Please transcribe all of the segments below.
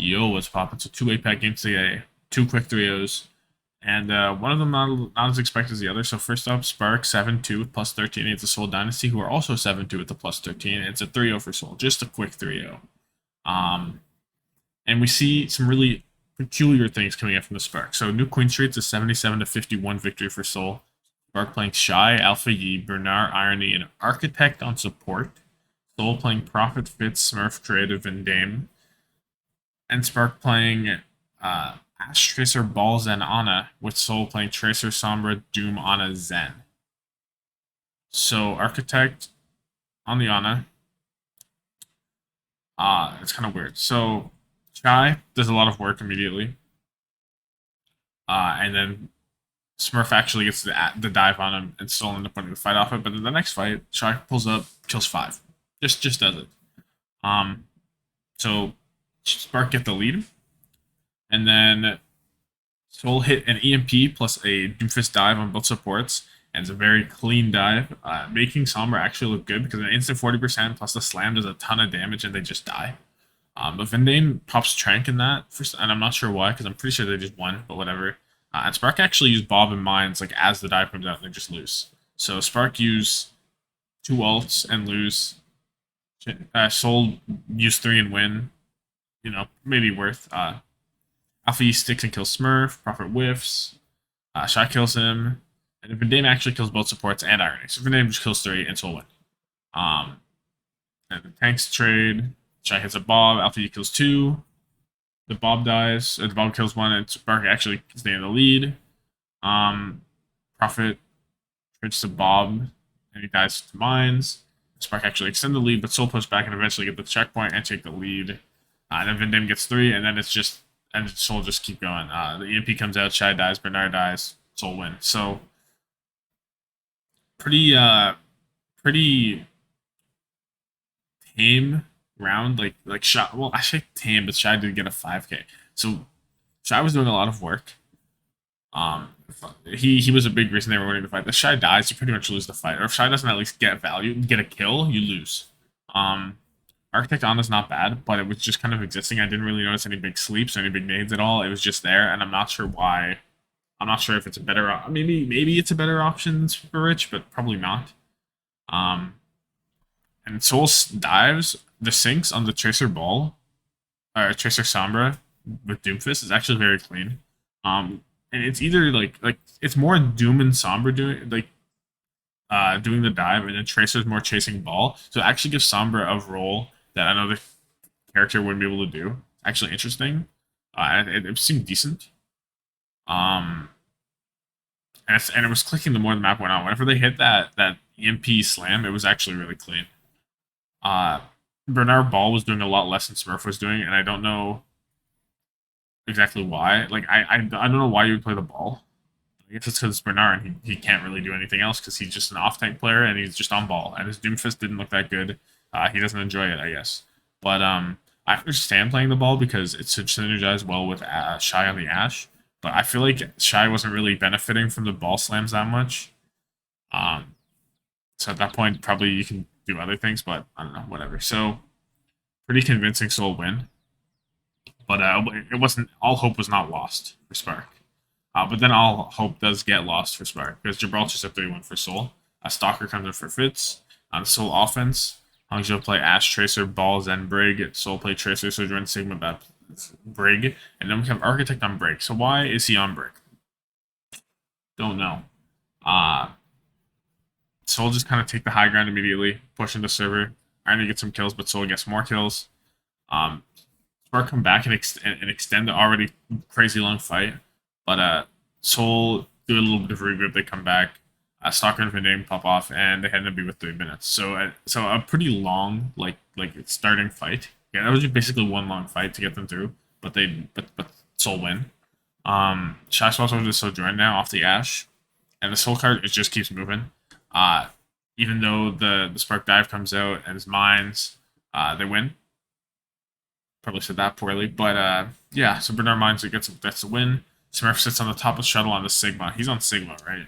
Yo, what's poppin'? So two APAC games today, two quick 3-0s, and one of them not as expected as the other. So first up, Spark 7-2 with plus 13 against the Seoul Dynasty, who are also 7-2 with the plus 13. It's a 3-0 for Seoul, just a quick 3-0. And we see some really peculiar things coming in from the Spark. So new Queen Street's a 77-51 victory for Seoul. Spark playing Shy, Alpha Yi, Bernard, Irony, and Architect on support. Seoul playing Prophet, Fitz, Smurf, Creative, and Dame. And Spark playing Ash, Tracer, Ball, Zen, Ana, with Soul playing Tracer, Sombra, Doom, Ana, Zen. So Architect on the Ana. It's kind of weird. So Chai does a lot of work immediately. And then Smurf actually gets the dive on him and Soul end up winning the fight off it. But in the next fight, Chai pulls up, kills 5. Just does it. So Spark get the lead. And then Soul hit an EMP plus a Doomfist dive on both supports, and it's a very clean dive, making Sombra actually look good because an instant 40% plus the slam does a ton of damage and they just die. But Vendane pops Trank in that, and I'm not sure why because I'm pretty sure they just won, but whatever. And Spark actually used Bob and Mines like as the dive comes out and they just lose. So Spark use 2 ults and lose. Soul use 3 and win. You know, maybe worth. Alpha E sticks and kills Smurf. Prophet whiffs. Shy kills him. And Vendame actually kills both supports and Irony. So Vendame just kills 3 and Soul win. And the tanks trade. Shy hits a Bob. Alpha E kills 2. The Bob dies. The Bob kills 1 and Spark actually stays in the lead. Prophet trades to Bob and he dies to Mines. Spark actually extend the lead, but Soul push back and eventually get the checkpoint and take the lead. And then Vendame gets 3, and then it's just and Soul just keep going. The EMP comes out, Shy dies, Bernard dies, Soul win. So pretty tame round. Like Shy. Well, I say tame, but Shy did get a 5K. So Shy was doing a lot of work. He was a big reason they were winning the fight. If Shy dies, you pretty much lose the fight. Or if Shy doesn't at least get value, get a kill, you lose. Architect Ana's not bad, but it was just kind of existing. I didn't really notice any big sleeps or any big nades at all. It was just there, and I'm not sure why. I'm not sure if it's a better maybe it's a better option than Super Rich, but probably not. And Soul dives the sinks on the Tracer Ball or Tracer Sombra with Doomfist is actually very clean. And it's either like it's more Doom and Sombra doing the dive, and then Tracer's more chasing Ball. So it actually gives Sombra a role that another character wouldn't be able to do. Actually interesting. It seemed decent. And it was clicking the more the map went on. Whenever they hit that EMP slam, it was actually really clean. Bernard Ball was doing a lot less than Smurf was doing, and I don't know exactly why. Like I don't know why you would play the Ball. I guess it's because it's Bernard and he can't really do anything else because he's just an off-tank player and he's just on Ball. And his Doomfist didn't look that good. He doesn't enjoy it, I guess. But I understand playing the Ball because it should synergize well with Shy on the Ash. But I feel like Shy wasn't really benefiting from the Ball slams that much. So at that point, probably you can do other things, but I don't know, whatever. So pretty convincing Soul win. But it wasn't. All hope was not lost for Spark. But then all hope does get lost for Spark because Gibraltar's a 3-1 for Soul. Stalker comes in for Fitz. On Soul offense, Hangzhou play Ash, Tracer, Ball, Zen, Brig. Soul play Tracer, Sojourn, Sigma, Bat, Brig. And then we have Architect on Brig. So why is he on Brig? Don't know. Soul just kind of take the high ground immediately, push into server. I need to get some kills, but Soul gets more kills. Spark come back and extend the already crazy long fight. But Soul do a little bit of regroup. They come back. Stalker and Vendame pop off, and they had to be with 3 minutes. So a pretty long like starting fight. Yeah, that was just basically one long fight to get them through. But Soul win. Shy swaps over to Sojourn now off the Ash, and the Soul card it just keeps moving. Even though the Spark dive comes out and his mines, they win. Probably said that poorly, but yeah. So Bernard Mines gets the win. Smurf sits on the top of shuttle on the Sigma. He's on Sigma, right?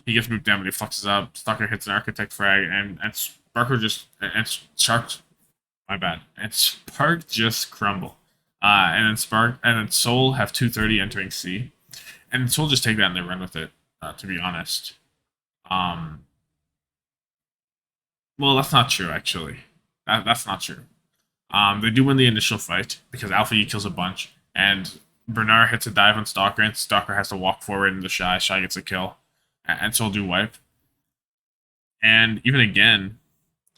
He gets moved down, but he flexes up. Stalker hits an Architect frag, and Sparker just and Shark My bad. And Spark just crumble. And then Spark and then Soul have 230 entering C. And Soul just take that and they run with it, to be honest. Um, well, that's not true, actually. That's not true. They do win the initial fight because Alpha E kills a bunch, and Bernard hits a dive on Stalker, and Stalker has to walk forward into Shy. Shy gets a kill, and Soul do wipe. And even again,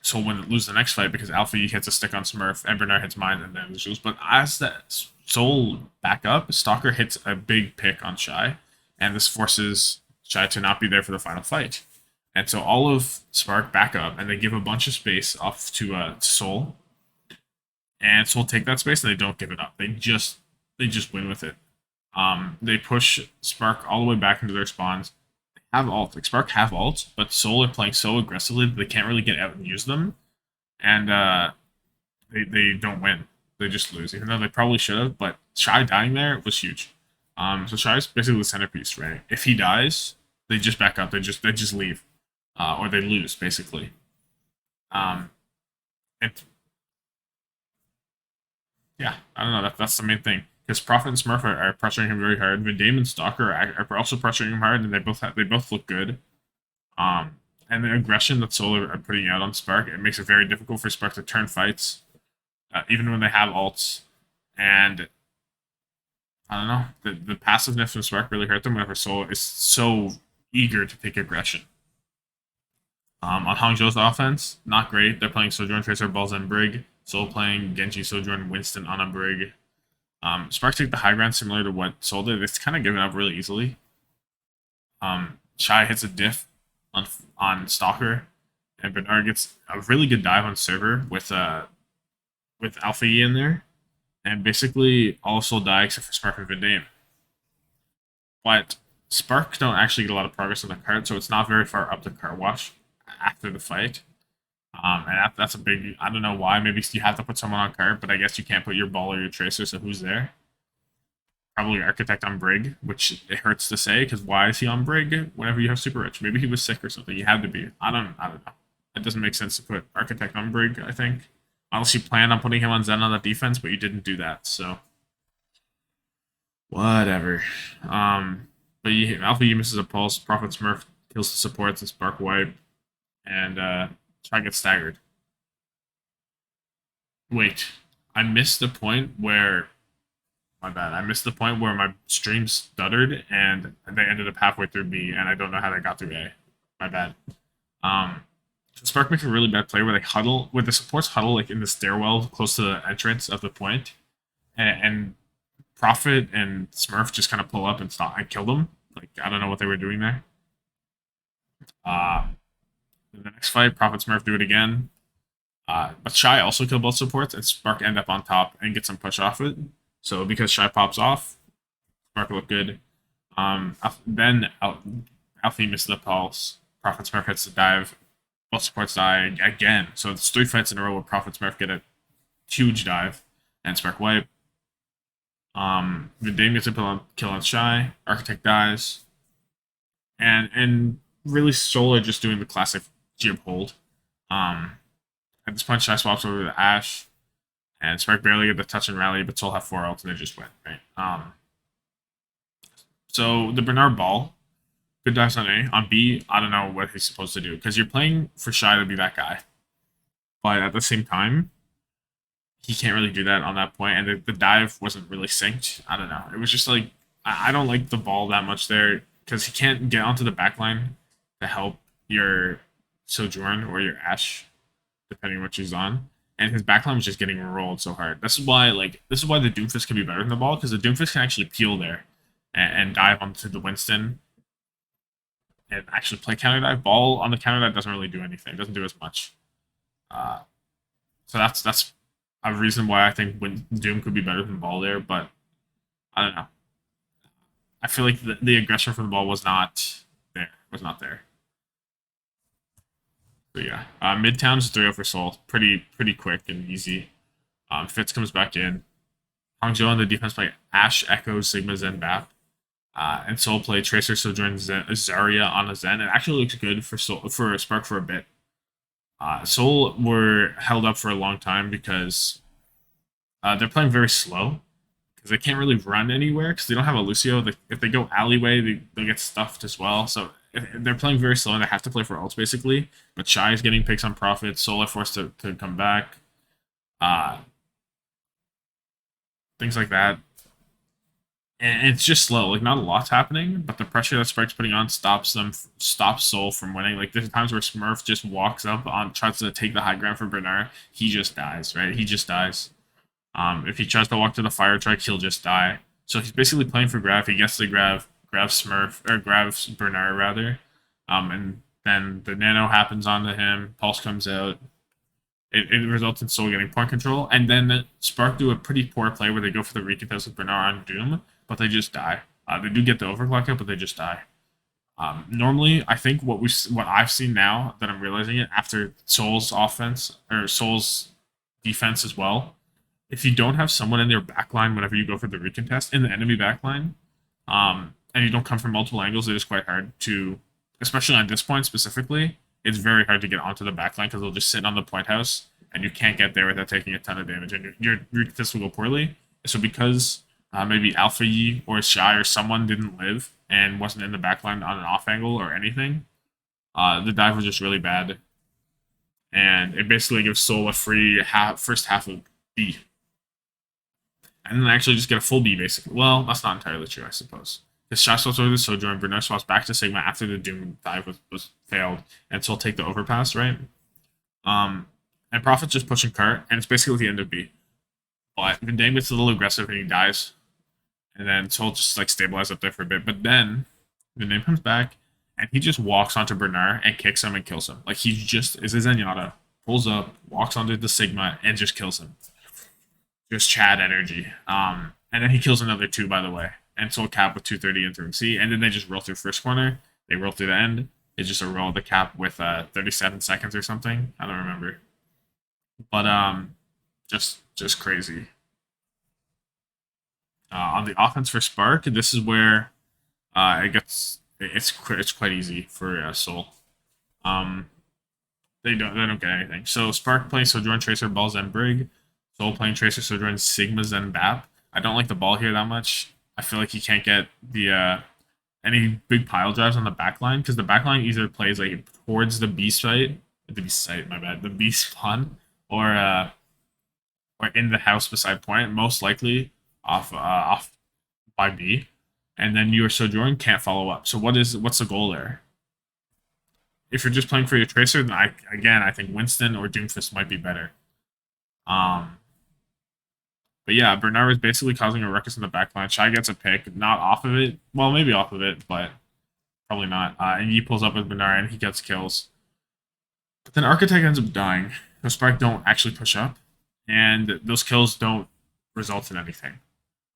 Soul win lose the next fight because Alpha E hits a stick on Smurf, and Bernard hits mine, and then loses. But as that Soul back up, Stalker hits a big pick on Shy, and this forces Shy to not be there for the final fight. And so all of Spark back up, and they give a bunch of space off to Soul, and Soul take that space, and they don't give it up. They just win with it. They push Spark all the way back into their spawns. They have ult. Like Spark have ult, but Soul are playing so aggressively that they can't really get out and use them, and they don't win. They just lose, even though they probably should have. But Shy dying there was huge. So Shy is basically the centerpiece, right? If he dies, they just back up. They just leave, or they lose basically. And yeah, I don't know. That's the main thing because Prophet and Smurf are pressuring him very hard. Vindame and Stalker are also pressuring him hard, and they both look good. And the aggression that Solar are putting out on Spark, it makes it very difficult for Spark to turn fights, even when they have ults. And I don't know, the passiveness from Spark really hurt them whenever Soul is so eager to take aggression. On Hangzhou's offense, not great. They're playing Sojourn, Tracer, Balls, and Brig. Soul playing Genji, Sojourn, Winston on a Brig. Spark take the high ground similar to what Soul did. It's kind of given up really easily. Shy hits a diff on Stalker, and Bernard gets a really good dive on server with Alpha E in there, and basically all Soul die except for Spark and Vindame. But Spark don't actually get a lot of progress on the cart, so it's not very far up the cart wash after the fight. And that's a big. I don't know why. Maybe you have to put someone on cart, but I guess you can't put your ball or your tracer. So who's there? Probably Architect on Brig, which it hurts to say because why is he on Brig whenever you have Super Rich? Maybe he was sick or something. He had to be. I don't know. It doesn't make sense to put Architect on Brig. I think unless you plan on putting him on Zen on the defense, but you didn't do that. So whatever. But Alpha E misses a pulse. Prophet Smurf kills the supports and Spark wipe, and Try gets staggered. Wait, I missed the point where. My bad. I missed the point where my stream stuttered and they ended up halfway through B, and I don't know how they got through A. My bad. Spark makes a really bad play where they huddle, where the supports huddle like in the stairwell close to the entrance of the point, and Prophet and Smurf just kind of pull up and stop and kill them. Like I don't know what they were doing there. In the next fight, Prophet Smurf do it again. But Shy also kill both supports, and Spark end up on top and get some push off it. So because Shy pops off, Spark look good. Then Alfie misses the pulse. Prophet Smurf hits the dive. Both supports die again. So it's 3 fights in a row where Prophet Smurf get a huge dive and Spark wipe. Vindame gets a kill on Shy. Architect dies. And really Solar just doing the classic jib hold. At this point, Shy swaps over to Ash. And Spark barely get the touch and rally, but Soul have 4 ults and they just win, right? So the Bernard ball, good dives on A. On B, I don't know what he's supposed to do because you're playing for Shy to be that guy, but at the same time, he can't really do that on that point. And the dive wasn't really synced. I don't know. It was just like I don't like the ball that much there because he can't get onto the backline to help your Sojourn or your Ash, depending on what she's on. And his backline was just getting rolled so hard. This is why the Doomfist can be better than the ball, because the Doomfist can actually peel there and dive onto the Winston and actually play counter dive. Ball on the counter dive doesn't really do anything. It doesn't do as much. So that's a reason why I think Doom could be better than ball there, but I don't know. I feel like the aggression from the ball was not there. So yeah, Midtown is 3-0 for Soul. Pretty quick and easy. Fitz comes back in. Hangzhou on the defense play Ash, Echo, Sigma, Zen, Bap. And Soul play Tracer, Sojourn, Zarya on a Zen. It actually looks good for Spark for a bit. Seoul were held up for a long time because they're playing very slow because they can't really run anywhere because they don't have a Lucio. If they go alleyway, they get stuffed as well. So they're playing very slow and they have to play for ults basically. But Shy is getting picks on profit. Seoul are forced to come back. Uh, Things like that. And it's just slow. Like not a lot's happening, but the pressure that Sprite's putting on stops Soul from winning. Like there's times where Smurf just walks up on tries to take the high ground for Bernard. He just dies, right? He just dies. If he tries to walk to the fire truck, he'll just die. So he's basically playing for grab. He gets to grab Smurf or grabs Bernard rather. And then the nano happens onto him. Pulse comes out. It results in Soul getting point control, and then Spark do a pretty poor play where they go for the recontest with Bernard on Doom, but they just die. They do get the overclock out, but they just die. Normally, I think what I've seen now that I'm realizing it after Soul's offense or Soul's defense as well, if you don't have someone in your backline whenever you go for the recontest in the enemy backline, and you don't come from multiple angles, it is quite hard to, especially on this point specifically, it's very hard to get onto the backline because they'll just sit on the point house and you can't get there without taking a ton of damage, and your recontest will go poorly. So because maybe Alpha Yi or Shy or someone didn't live and wasn't in the backline on an off angle or anything, the dive was just really bad. And it basically gives Soul a free first half of B. And then actually just get a full B, basically. Well, that's not entirely true, I suppose. Because Shy swaps over to Sojourn, Bernard swaps back to Sigma after the Doom dive was failed, and Soul take the overpass, right? And Prophet's just pushing cart, and it's basically the end of B. But Vindame gets a little aggressive and he dies. And then Soul just like stabilizes up there for a bit. But then Vindame comes back and he just walks onto Bernard and kicks him and kills him. Like he just is a Zenyatta, pulls up, walks onto the Sigma, and just kills him. Just Chad energy. And then he kills another two, by the way. And Soul cap with 230 entering C. And then they just roll through first corner. They roll through the end. It's just a roll of the cap with 37 seconds or something. I don't remember. But just crazy. On the offense for Spark, this is where it's quite easy for Soul. They don't get anything. So Spark playing Sojourn, Tracer, Ball, Zen, Brig. Soul playing Tracer, Sojourn, Sigma, Zen, Bap. I don't like the ball here that much. I feel like he can't get the any big pile drives on the backline because the backline either plays like towards the B site, the B spawn, or in the house beside point, most likely off by B, and then your Sojourn can't follow up. So what's the goal there? If you're just playing for your Tracer, then I think Winston or Doomfist might be better. But yeah, Bernard is basically causing a ruckus in the backline. Shy gets a pick, not off of it. Well, maybe off of it, but probably not. And he pulls up with Bernard and he gets kills. But then Architect ends up dying. The Spark don't actually push up, and those kills don't result in anything.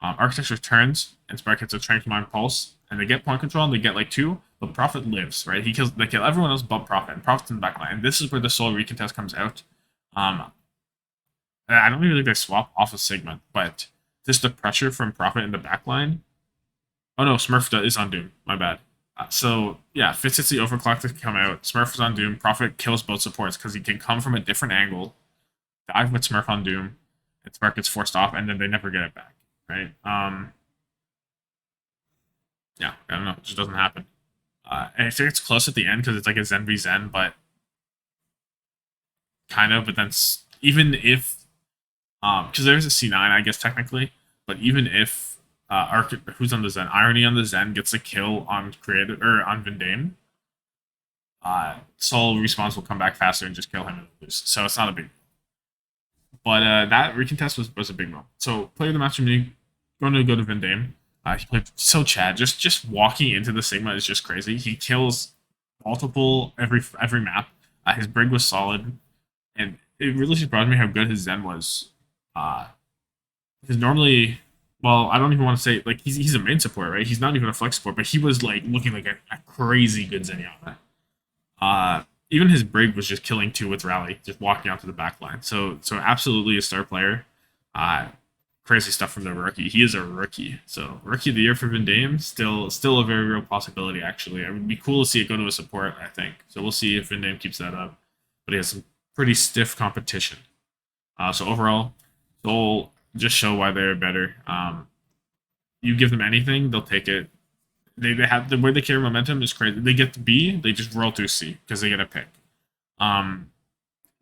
Architect returns, and Spark hits a Trank Mind Pulse, and they get point control, and they get like two, but Prophet lives, right? They kill everyone else but Prophet, and Prophet's in the backline. And this is where the Soul recontest comes out. I don't even think they swap off of Sigma, but just the pressure from Prophet in the backline. Oh no, Smurf is on Doom. My bad. So yeah, Fitz hits the overclock to come out. Smurf is on Doom. Prophet kills both supports because he can come from a different angle, dive with Smurf on Doom, and Spark gets forced off, and then they never get it back. Right? Yeah, I don't know. It just doesn't happen. And I think it's close at the end because it's like a Zen v Zen, but kind of. But then even if because there's a C9, I guess technically, but even if who's on the Zen, Irony on the Zen gets a kill on creative or on Vindame, Soul Respawns will come back faster and just kill him and lose. So it's not a big deal. But that recontest was a big one. So player of the match for me, going to go to Vindame. He played so Chad. Just walking into the Sigma is just crazy. He kills multiple every map. His Brig was solid, and it really surprised me how good his Zen was. Because normally, well, I don't even want to say like he's a main support, right? He's not even a flex support, but he was like looking like a crazy good Zenyatta. Even his Brig was just killing two with Rally, just walking out to the back line. So absolutely a star player. Crazy stuff from the rookie. He is a rookie. So rookie of the year for Vindame, still a very real possibility actually. It would be cool to see it go to a support, I think. So we'll see if Vindame keeps that up. But he has some pretty stiff competition. So overall, they'll just show why they're better. You give them anything, they'll take it. They have the way they carry momentum is crazy. They get to B, they just roll through C because they get a pick. Um,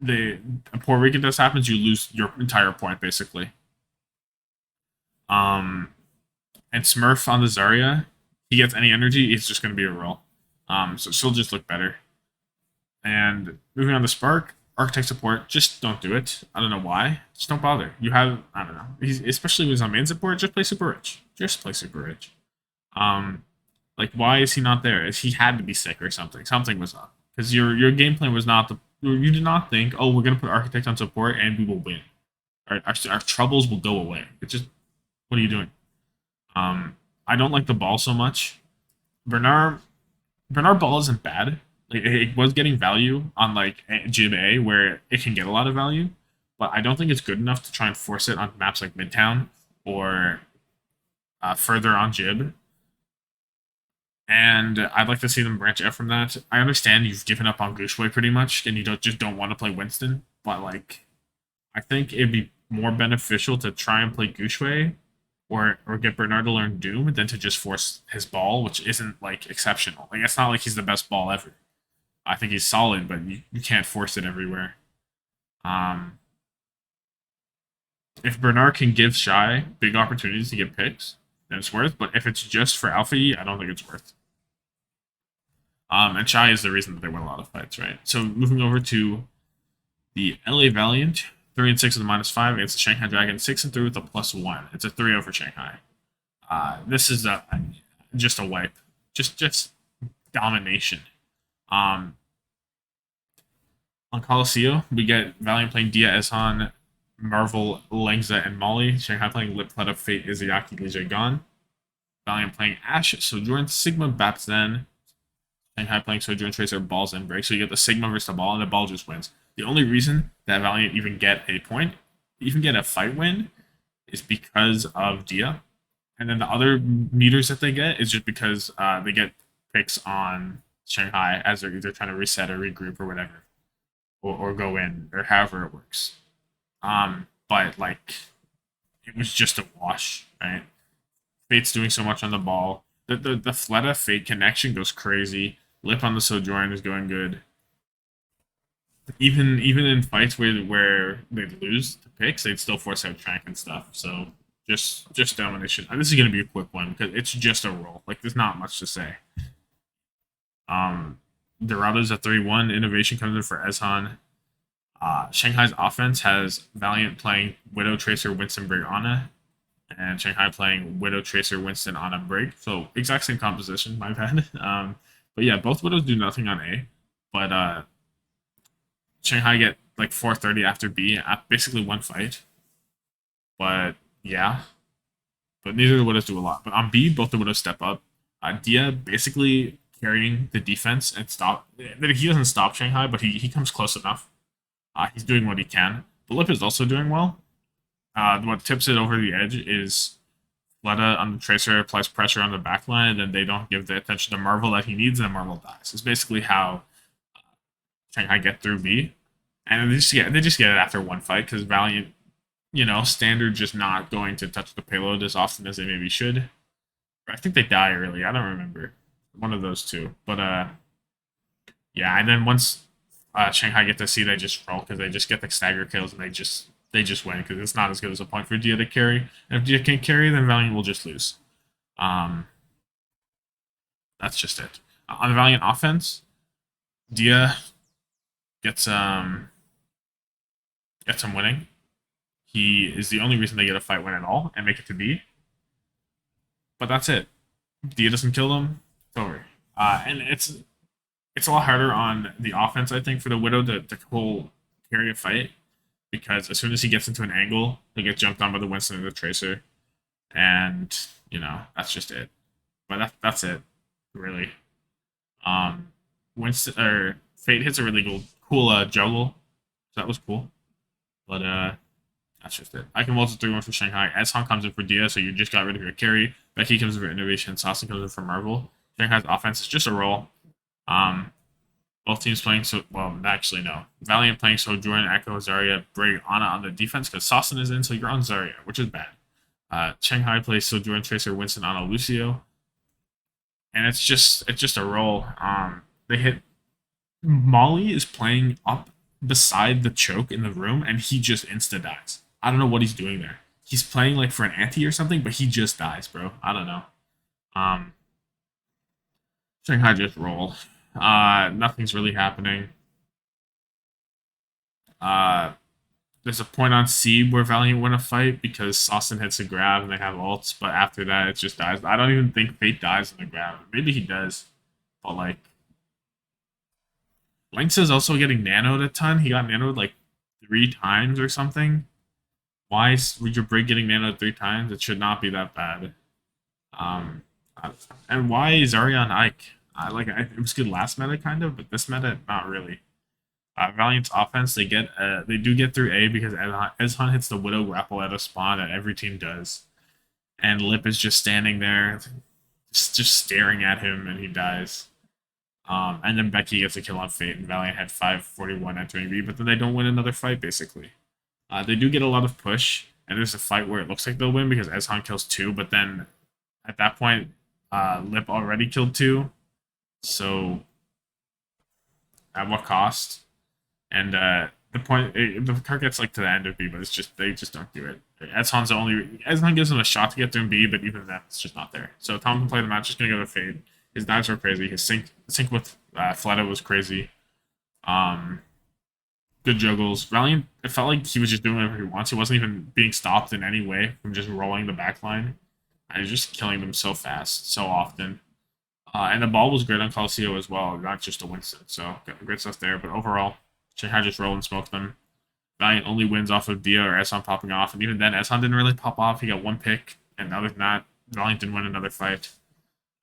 the Puerto Rican does happens, you lose your entire point basically. Um, and Smurf on the Zarya, he gets any energy, it's just going to be a roll. So she'll just look better. And moving on to Spark, Architect support, just don't do it. I don't know why. Just don't bother. You have, I don't know. Especially when he's on main support, just play Super Rich. Just play Super Rich. Like, why is he not there? If he had to be sick or something. Something was up. Because your game plan was not the. You did not think, oh, we're going to put Architect on support and we will win. Our troubles will go away. It's just, what are you doing? I don't like the ball so much. Bernard ball isn't bad. Like, it was getting value on like Jib A where it can get a lot of value, but I don't think it's good enough to try and force it on maps like Midtown or further on Jib. And I'd like to see them branch out from that. I understand you've given up on Gooshway pretty much, and you don't want to play Winston, but like, I think it'd be more beneficial to try and play Gooshway or get Bernard to learn Doom than to just force his ball, which isn't like exceptional. Like, it's not like he's the best ball ever. I think he's solid, but you can't force it everywhere. Um, if Bernard can give Shy big opportunities to get picks, then it's worth. But if it's just for Alpha E, I don't think it's worth. And Shy is the reason that they win a lot of fights, right? So moving over to the LA Valiant, 3-6 with a -5 against the Shanghai Dragon, 6-3 with a +1. It's a 3 over Shanghai. This is just a wipe, just domination. On Colosseo, we get Valiant playing Dia Eshan, Marvel, Lengza, and Molly. Shanghai playing Lip, Pleta, Fate, Izayaki, Lija, Gon. Valiant playing Ash, Sojourn, Sigma, Bapzen. Shanghai playing Sojourn, Tracer, Balls, and Break. So you get the Sigma versus the Ball, and the Ball just wins. The only reason that Valiant even get a point, even get a fight win, is because of Dia. And then the other meters that they get is just because they get picks on Shanghai as they're either trying to reset or regroup or whatever, or go in or however it works. But like, it was just a wash, right? Fate's doing so much on the ball. The Fleta Fate connection goes crazy. Lip on the Sojourn is going good. Even in fights where they lose the picks, they'd still force out Trank and stuff. So just domination. This is gonna be a quick one because it's just a roll. Like, there's not much to say. Dorado's a 3-1. Innovation comes in for Eshan. Shanghai's offense has Valiant playing Widow, Tracer, Winston, Brig, Ana, and Shanghai playing Widow, Tracer, Winston, Ana, Brig. So exact same composition, my bad. But yeah, both Widows do nothing on A, but Shanghai get like 430 after B at basically one fight. But yeah, but neither of the Widows do a lot. But on B, both the Widows step up. Dia basically carrying the defense and stop. He doesn't stop Shanghai, but he comes close enough. He's doing what he can. But Lip is also doing well. What tips it over the edge is Fleta on the Tracer applies pressure on the backline, and then they don't give the attention to Marvel that he needs, and Marvel dies. It's basically how Shanghai get through B. And they just get it after one fight, because Valiant, standard just not going to touch the payload as often as they maybe should. I think they die early. I don't remember. One of those two. But, yeah, and then once Shanghai get to C, they just roll, because they just get the stagger kills, and they just win, because it's not as good as a point for Dia to carry. And if Dia can't carry, then Valiant will just lose. That's just it. On the Valiant offense, Dia gets him winning. He is the only reason they get a fight win at all and make it to B. But that's it. Dia doesn't kill them. It's over. And it's a lot harder on the offense, I think, for the Widow to whole carry a fight, because as soon as he gets into an angle, he'll get jumped on by the Winston and the Tracer, and that's just it. But that's it, really. Winston or Fate hits a really cool juggle, so that was cool. But that's just it. I can multi 3-1 for Shanghai. Eshan comes in for Dia, so you just got rid of your carry. Becky comes in for Innovation. Saucy comes in for Marvel. Shanghai's offense is just a roll. Both teams playing so well. Actually, no. Valiant playing Sojourn, Echo, Zarya, Brig, Ana on the defense because Sawson is in, so you're on Zarya, which is bad. Shanghai plays Sojourn, Tracer, Winston, Ana, Lucio, and it's just a roll. They hit Molly is playing up beside the choke in the room, and he just insta dies. I don't know what he's doing there. He's playing like for an anti or something, but he just dies, bro. I don't know. Um, Shanghai just roll. Nothing's really happening. Uh, there's a point on C where Valiant win a fight because Sawson hits a grab and they have ults, but after that it just dies. I don't even think Fate dies in the grab. Maybe he does, but like Lynx is also getting nanoed a ton. He got nanoed like 3 times or something. Why is your Brig getting nanoed 3 times? It should not be that bad. Um, and why is Zarya on Ike? It was good last meta kind of, but this meta not really. Valiant's offense, they do get through A because Ezhan hits the Widow grapple at a spawn that every team does, and Lip is just standing there, just staring at him, and he dies. And then Becky gets a kill on Fate, and Valiant had 541 entering B, but then they don't win another fight basically. They do get a lot of push, and there's a fight where it looks like they'll win because Ezhan kills 2, but then at that point, Lip already killed 2, so at what cost? And the car gets like to the end of B, but they just don't do it. Ezhan gives him a shot to get through B, but even then it's just not there. So Tom can play the match, just gonna go to Fade. His dives were crazy. His sync with Fleta was crazy. Good juggles. Valiant, it felt like he was just doing whatever he wants. He wasn't even being stopped in any way from just rolling the backline. And he's just killing them so fast, so often. And the ball was great on Coliseum as well, not just a Winston. So great stuff there. But overall, Shanghai just roll and smoke them. Valiant only wins off of Dia or Esson popping off. And even then, Esson didn't really pop off. He got 1 pick. And other than that, Valiant didn't win another fight.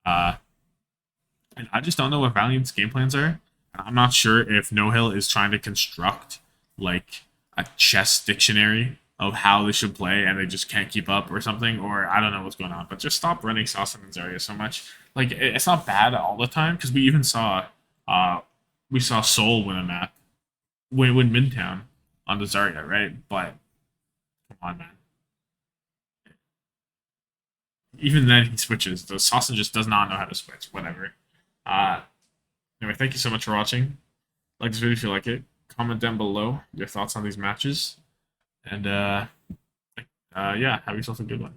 And I just don't know what Valiant's game plans are. I'm not sure if No Hill is trying to construct like a chess dictionary of how they should play and they just can't keep up or something, or I don't know what's going on. But just stop running Sawson and Zarya so much. Like it's not bad all the time because we even saw Soul win a map, win Midtown on the Zarya, right? But come on, man. Even then he switches. The Sawson just does not know how to switch. Whatever. Uh, Anyway, thank you so much for watching. Like this video if you like it. Comment down below your thoughts on these matches. And yeah, have yourself a good one.